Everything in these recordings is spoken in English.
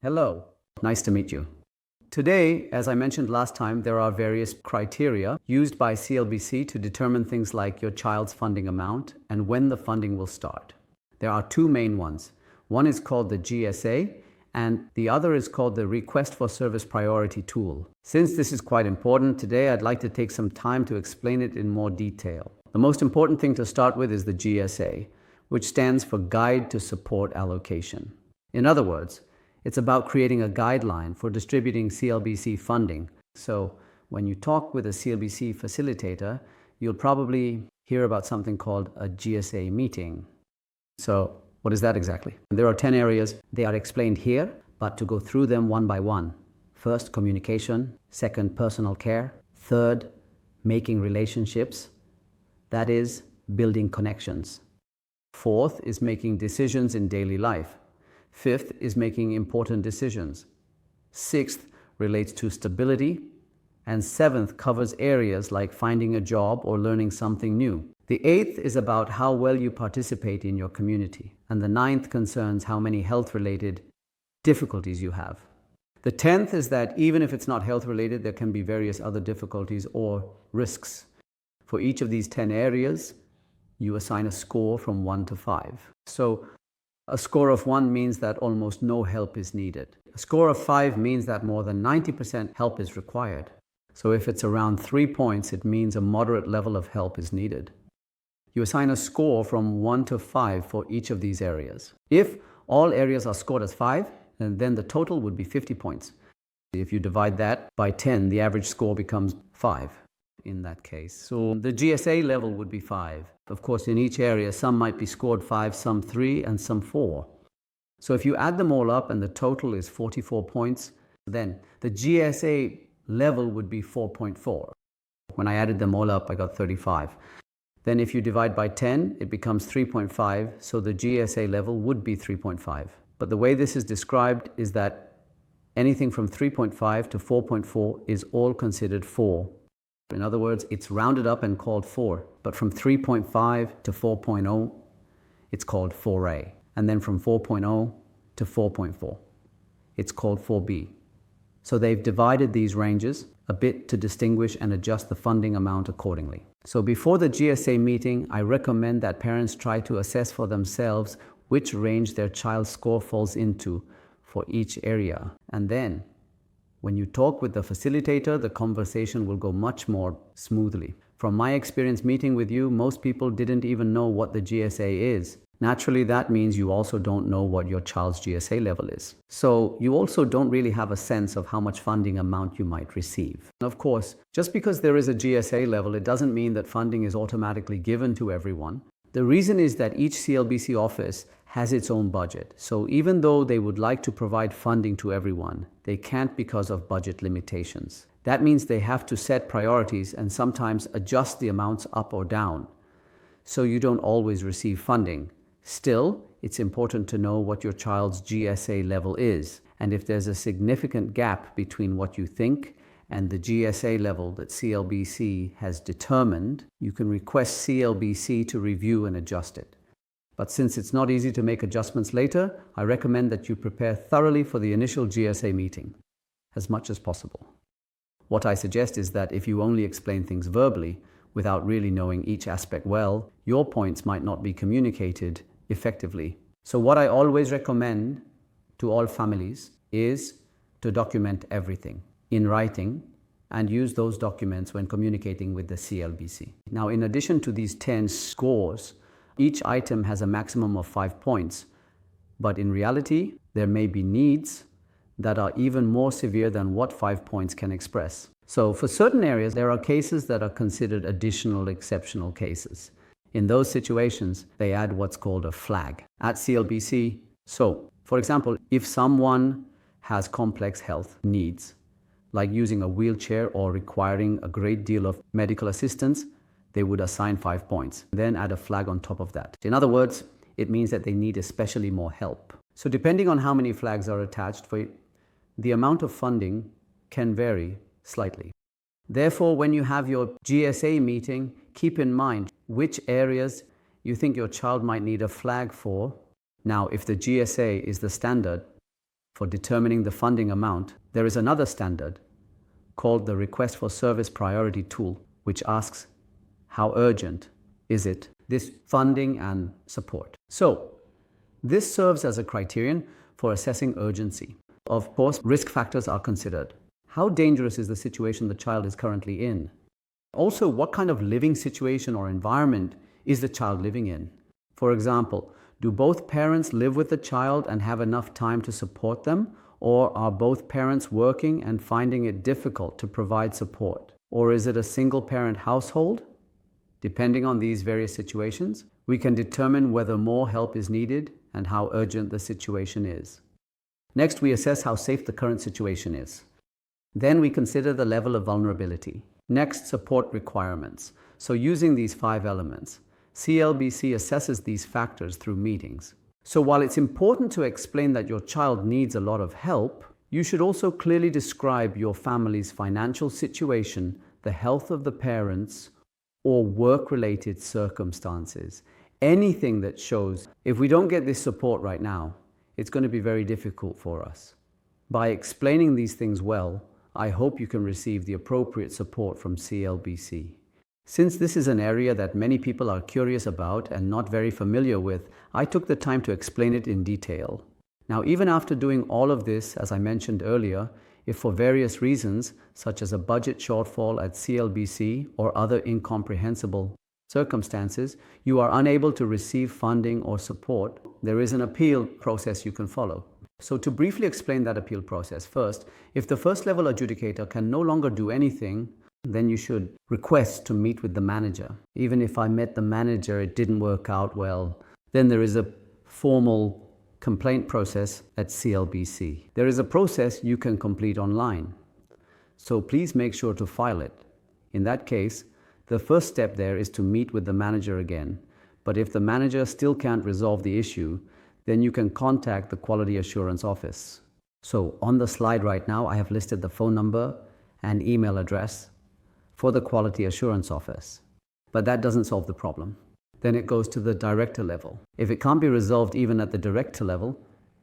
Hello, nice to meet you. Today, as I mentioned last time, there are various criteria used by CLBC to determine things like your child's funding amount and when the funding will start. There are two main ones. One is called the GSA and the other is called the Request for Service Priority tool. Since this is quite important, today I'd like to take some time to explain it in more detail. The most important thing to start with is the GSA, which stands for Guide to Support Allocation. In other words, it's about creating a guideline for distributing CLBC funding. So when you talk with a CLBC facilitator, you'll probably hear about something called a GSA meeting. So what is that exactly? There are 10 areas. They are explained here, but to go through them one by one. First, communication. Second, personal care. Third, making relationships. That is, building connections. Fourth is making decisions in daily life. Fifth is making important decisions. Sixth relates to stability. And seventh covers areas like finding a job or learning something new. The eighth is about how well you participate in your community. And the ninth concerns how many health-related difficulties you have. The 10th is that even if it's not health-related, there can be various other difficulties or risks. For each of these 10 areas, you assign a score from 1 to 5. So a score of 1 means that almost no help is needed. A score of 5 means that more than 90% help is required. So if it's around 3 points, it means a moderate level of help is needed. You assign a score from 1 to 5 for each of these areas. If all areas are scored as 5, then the total would be 50 points. If you divide that by 10, the average score becomes 5 in that case. So the GSA level would be 5. Of course, in each area, some might be scored 5, some 3, and some 4. So if you add them all up and the total is 44 points, then the GSA level would be 4.4. When I added them all up, I got 35. Then if you divide by 10, it becomes 3.5, so the GSA level would be 3.5. But the way this is described is that anything from 3.5 to 4.4 is all considered 4. In other words, it's rounded up and called 4. But from 3.5 to 4.0, it's called 4A. And then from 4.0 to 4.4, it's called 4B. So they've divided these ranges a bit to distinguish and adjust the funding amount accordingly. So before the GSA meeting, I recommend that parents try to assess for themselves which range their child's score falls into for each area. And then, when you talk with the facilitator, the conversation will go much more smoothly. From my experience meeting with you, most people didn't even know what the GSA is. Naturally, that means you also don't know what your child's GSA level is. So you also don't really have a sense of how much funding amount you might receive. Of course, just because there is a GSA level, it doesn't mean that funding is automatically given to everyone. The reason is that each CLBC office has its own budget. So even though they would like to provide funding to everyone, they can't because of budget limitations. That means they have to set priorities and sometimes adjust the amounts up or down. So you don't always receive funding. Still, it's important to know what your child's GSA level is. And if there's a significant gap between what you think and the GSA level that CLBC has determined, you can request CLBC to review and adjust it. But since it's not easy to make adjustments later, I recommend that you prepare thoroughly for the initial GSA meeting, as much as possible. What I suggest is that if you only explain things verbally, without really knowing each aspect well, your points might not be communicated effectively. So what I always recommend to all families is to document everything in writing and use those documents when communicating with the CLBC. Now, in addition to these 10 scores, each item has a maximum of 5 points, but in reality, there may be needs that are even more severe than what 5 points can express. So for certain areas, there are cases that are considered additional exceptional cases. In those situations, they add what's called a flag at CLBC. So, for example, if someone has complex health needs, like using a wheelchair or requiring a great deal of medical assistance, they would assign 5 points, then add a flag on top of that. In other words, it means that they need especially more help. So depending on how many flags are attached for it, the amount of funding can vary slightly. Therefore, when you have your GSA meeting, keep in mind which areas you think your child might need a flag for. Now, if the GSA is the standard, For determining the funding amount, there is another standard called the Request for Service Priority Tool, which asks, how urgent is it, this funding and support? So, this serves as a criterion for assessing urgency. Of course, risk factors are considered. How dangerous is the situation the child is currently in? Also, what kind of living situation or environment is the child living in? For example, do both parents live with the child and have enough time to support them? Or are both parents working and finding it difficult to provide support? Or is it a single-parent household? Depending on these various situations, we can determine whether more help is needed and how urgent the situation is. Next, we assess how safe the current situation is. Then we consider the level of vulnerability. Next, support requirements. So using these 5 elements, CLBC assesses these factors through meetings. So while it's important to explain that your child needs a lot of help, you should also clearly describe your family's financial situation, the health of the parents, or work-related circumstances. Anything that shows if we don't get this support right now, it's going to be very difficult for us. By explaining these things well, I hope you can receive the appropriate support from CLBC. Since this is an area that many people are curious about and not very familiar with, I took the time to explain it in detail. Now, even after doing all of this, as I mentioned earlier, if for various reasons, such as a budget shortfall at CLBC or other incomprehensible circumstances, you are unable to receive funding or support, there is an appeal process you can follow. So to briefly explain that appeal process, first, if the first level adjudicator can no longer do anything, then you should request to meet with the manager. Even if I met the manager, it didn't work out well, then there is a formal complaint process at CLBC. There is a process you can complete online. So please make sure to file it. In that case, the first step there is to meet with the manager again. But if the manager still can't resolve the issue, then you can contact the Quality Assurance Office. So on the slide right now, I have listed the phone number and email address for the Quality Assurance Office. But that doesn't solve the problem. Then it goes to the director level. If it can't be resolved even at the director level,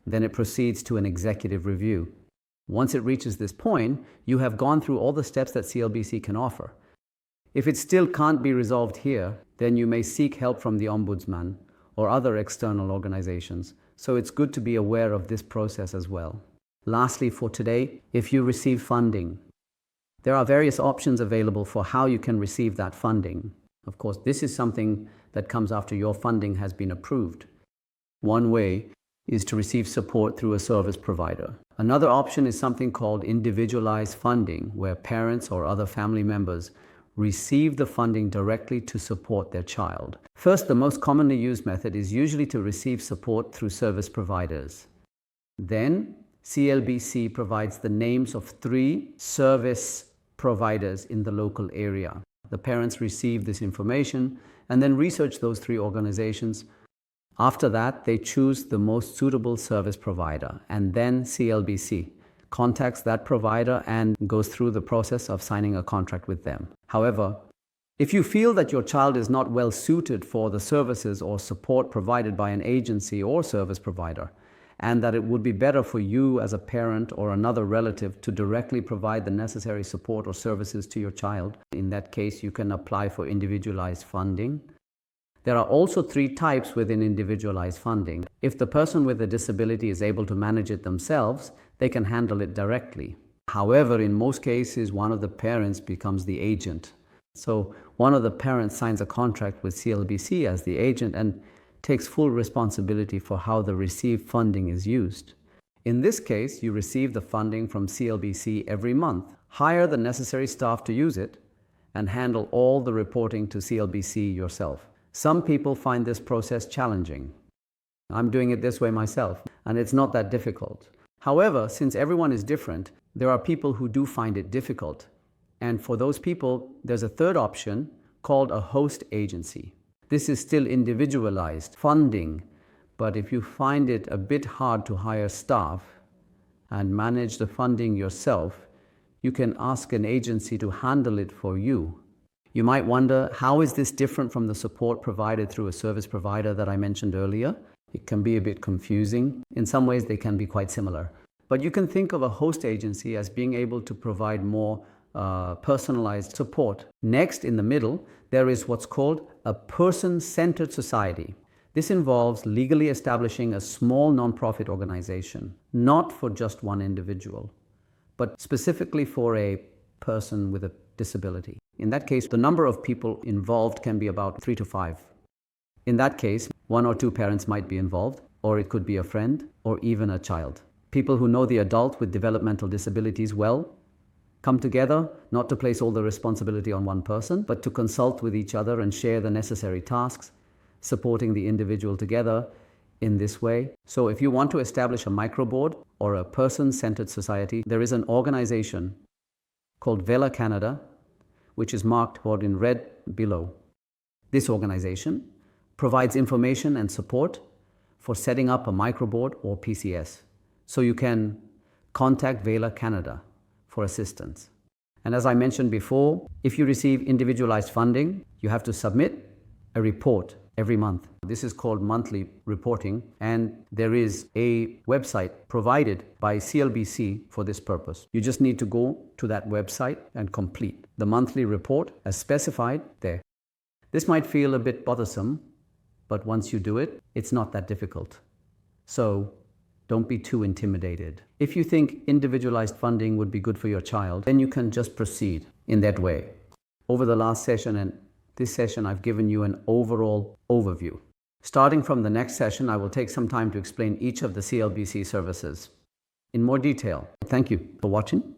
then it proceeds to an executive review. Once it reaches this point, you have gone through all the steps that CLBC can offer. If it still can't be resolved here, then you may seek help from the Ombudsman or other external organizations. So it's good to be aware of this process as well. Lastly, for today, if you receive funding, there are various options available for how you can receive that funding. Of course, this is something that comes after your funding has been approved. One way is to receive support through a service provider. Another option is something called individualized funding, where parents or other family members receive the funding directly to support their child. First, the most commonly used method is usually to receive support through service providers. Then, CLBC provides the names of 3 service providers in the local area. The parents receive this information and then research those 3 organizations. After that, they choose the most suitable service provider, and then CLBC contacts that provider and goes through the process of signing a contract with them. However, if you feel that your child is not well suited for the services or support provided by an agency or service provider, and that it would be better for you as a parent or another relative to directly provide the necessary support or services to your child, in that case, you can apply for individualized funding. There are also 3 types within individualized funding. If the person with a disability is able to manage it themselves, they can handle it directly. However, in most cases, one of the parents becomes the agent. So one of the parents signs a contract with CLBC as the agent and takes full responsibility for how the received funding is used. In this case, you receive the funding from CLBC every month, hire the necessary staff to use it, and handle all the reporting to CLBC yourself. Some people find this process challenging. I'm doing it this way myself, and it's not that difficult. However, since everyone is different, there are people who do find it difficult. And for those people, there's a third option called a host agency. This is still individualized funding, but if you find it a bit hard to hire staff and manage the funding yourself, you can ask an agency to handle it for you. You might wonder, how is this different from the support provided through a service provider that I mentioned earlier? It can be a bit confusing. In some ways, they can be quite similar. But you can think of a host agency as being able to provide more personalized support. Next, in the middle, there is what's called a person-centered society. This involves legally establishing a small nonprofit organization, not for just one individual, but specifically for a person with a disability. In that case, the number of people involved can be about 3 to 5. In that case, 1 or 2 parents might be involved, or it could be a friend, or even a child. People who know the adult with developmental disabilities well come together not to place all the responsibility on one person, but to consult with each other and share the necessary tasks, supporting the individual together in this way. So if you want to establish a microboard or a person-centered society, there is an organization called Vela Canada, which is marked in red below. This organization provides information and support for setting up a microboard or PCS. So you can contact Vela Canada for assistance. And as I mentioned before, if you receive individualized funding, you have to submit a report every month. This is called monthly reporting, and there is a website provided by CLBC for this purpose. You just need to go to that website and complete the monthly report as specified there. This might feel a bit bothersome, but once you do it, it's not that difficult. So don't be too intimidated. If you think individualized funding would be good for your child, then you can just proceed in that way. Over the last session and this session, I've given you an overall overview. Starting from the next session, I will take some time to explain each of the CLBC services in more detail. Thank you for watching.